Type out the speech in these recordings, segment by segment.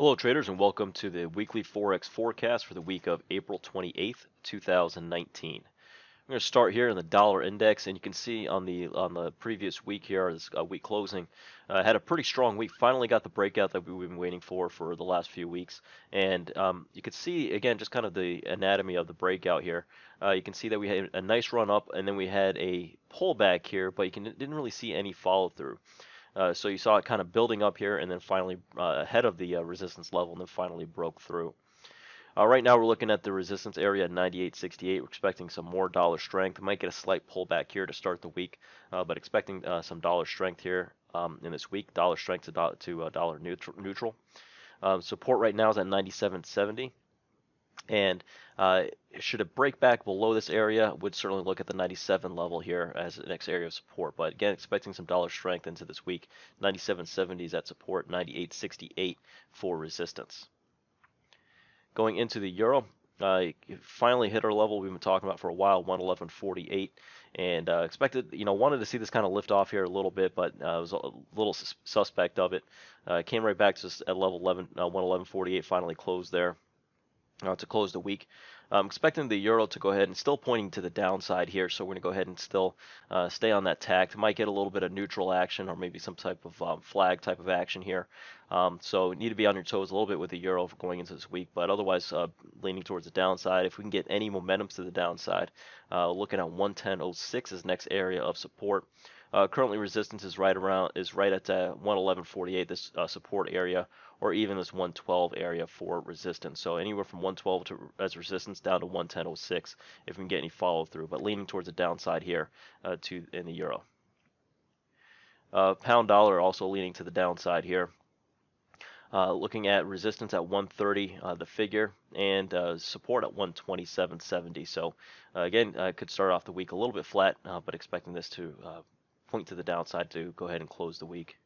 Hello traders and welcome to the weekly Forex forecast for the week of April 28th, 2019. I'm going to start here in the dollar index, and you can see on the previous week here, this week closing, had a pretty strong week. Finally got the breakout that we've been waiting for the last few weeks, and you can see again just kind of the anatomy of the breakout here. You can see that we had a nice run up, and then we had a pullback here, but didn't really see any follow through. So you saw it kind of building up here and then finally ahead of the resistance level and then finally broke through. Right now we're looking at the resistance area at 98.68. We're expecting some more dollar strength. We might get a slight pullback here to start the week, but expecting some dollar strength here in this week. Dollar strength to dollar neutral. Support right now is at 97.70. And should it break back below this area, would certainly look at the 97 level here as the next area of support. But again, expecting some dollar strength into this week. 97.70 is at support, 98.68 for resistance. Going into the euro, finally hit our level we've been talking about for a while, 111.48, and wanted to see this kind of lift off here a little bit, but was a little suspect of it. Came right back to us at level 111.48, finally closed there. To close the week. I'm expecting the euro to go ahead and still pointing to the downside here, so we're going to go ahead and still stay on that tack. Might get a little bit of neutral action or maybe some type of flag type of action here. So need to be on your toes a little bit with the euro going into this week, but otherwise leaning towards the downside. If we can get any momentum to the downside, looking at 110.06 as next area of support. Currently resistance is right at 111.48, this support area, or even this 112 area for resistance. So anywhere from 112 as resistance down to 110.06 if we can get any follow through, but leaning towards the downside here in the euro. Pound dollar also leaning to the downside here. Looking at resistance at 130, the figure, and support at 127.70. So again, could start off the week a little bit flat, but expecting this to point to the downside to go ahead and close the week.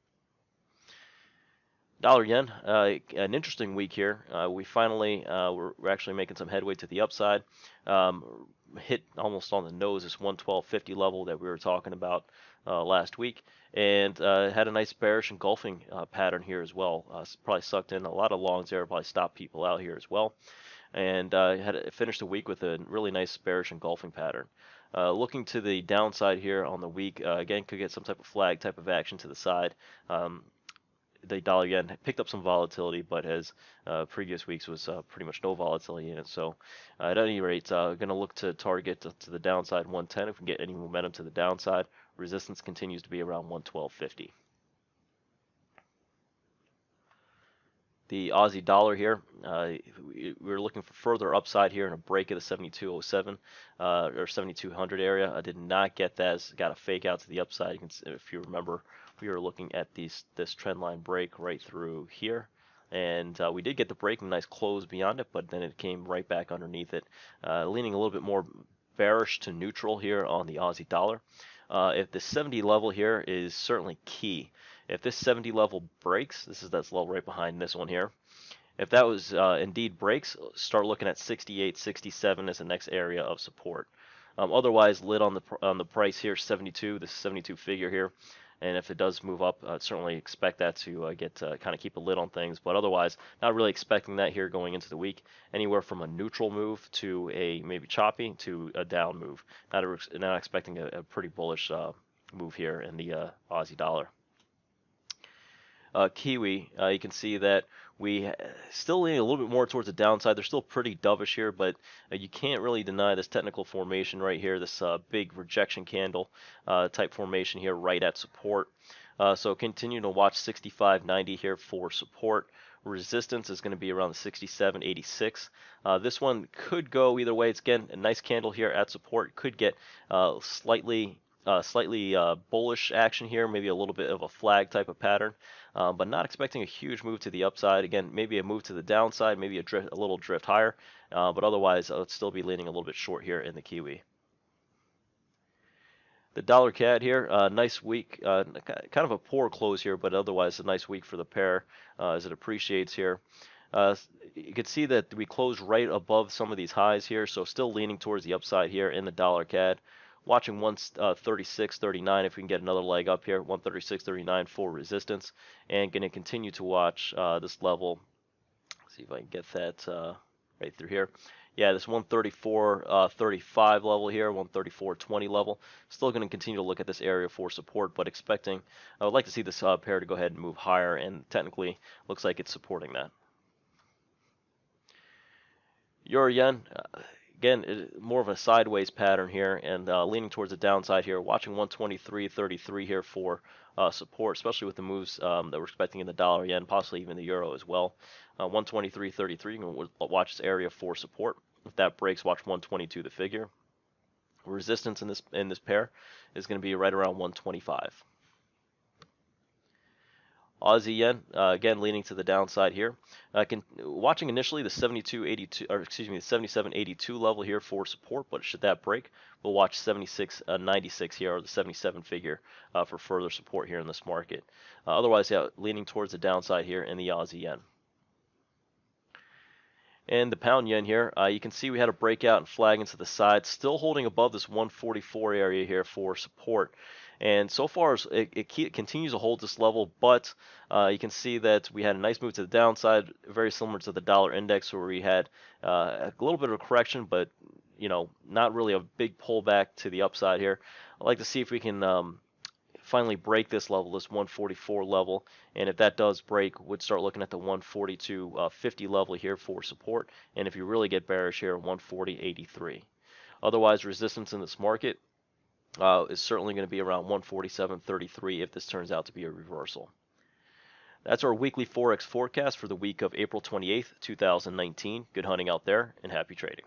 Dollar yen, an interesting week here. We finally we're actually making some headway to the upside. Hit almost on the nose this 112.50 level that we were talking about last week, and had a nice bearish engulfing pattern here as well. Probably sucked in a lot of longs there, probably stopped people out here as well, and had finished the week with a really nice bearish engulfing pattern. Looking to the downside here on the week, again, could get some type of flag type of action to the side. The dollar yen picked up some volatility, but as previous weeks was pretty much no volatility in it. So at any rate, going to look to target to the downside 110 if we get any momentum to the downside. Resistance continues to be around 112.50. The Aussie dollar here, we're looking for further upside here in a break of the 72.07 or 7200 area. I did not get that. Got a fake out to the upside. You can see, if you remember, we were looking at this trend line break right through here, and we did get the break, a nice close beyond it, but then it came right back underneath it, leaning a little bit more bearish to neutral here on the Aussie dollar. If the 70 level here is certainly key. If this 70 level breaks, that's level right behind this one here. If that was indeed breaks, start looking at 68, 67 as the next area of support. Otherwise, lid on the price here, 72. This 72 figure here, and if it does move up, certainly expect that to kind of keep a lid on things. But otherwise, not really expecting that here going into the week. Anywhere from a neutral move to a maybe choppy to a down move. Not expecting a pretty bullish move here in the Aussie dollar. Kiwi, you can see that we still leaning a little bit more towards the downside. They're still pretty dovish here, but you can't really deny this technical formation right here, this big rejection candle type formation here right at support. So continue to watch 65.90 here for support. Resistance is going to be around the 67.86. This one could go either way. It's again a nice candle here at support. Could get slightly bullish action here, maybe a little bit of a flag type of pattern, but not expecting a huge move to the upside. Again, maybe a move to the downside, maybe a little drift higher, but otherwise let's still be leaning a little bit short here in the Kiwi. The dollar CAD here, nice week, kind of a poor close here, but otherwise a nice week for the pair as it appreciates here. You can see that we closed right above some of these highs here, so still leaning towards the upside here in the dollar CAD. Watching 136.39 if we can get another leg up here, 136.39 for resistance, and going to continue to watch this level see if I can get that right through here. Yeah, this 134.35 level here, 134.20 level. Still going to continue to look at this area for support, but expecting, I would like to see this pair to go ahead and move higher, and technically looks like it's supporting that. Euro yen, again, more of a sideways pattern here, and leaning towards the downside here. Watching 123.33 here for support, especially with the moves that we're expecting in the dollar, yen, possibly even the euro as well. 123.33, you can watch this area for support. If that breaks, watch 122 the figure. Resistance in this pair is going to be right around 125. Aussie yen, again leaning to the downside here. Watching initially the 72.82, or excuse me, the 77.82 level here for support, but should that break, we'll watch 76.96 here, or the 77 figure, for further support here in this market. Otherwise, yeah, leaning towards the downside here in the Aussie yen. And the pound yen here, you can see we had a breakout and flag into the side, still holding above this 144 area here for support. And so far, it continues to hold this level, but you can see that we had a nice move to the downside, very similar to the dollar index, where we had a little bit of a correction, but not really a big pullback to the upside here. I'd like to see if we can finally break this level, this 144 level, and if that does break, would start looking at the 142.50 level here for support, and if you really get bearish here, 140.83. Otherwise, resistance in this market is certainly going to be around 147.33 if this turns out to be a reversal. That's our weekly Forex forecast for the week of April 28th, 2019. Good hunting out there, and happy trading.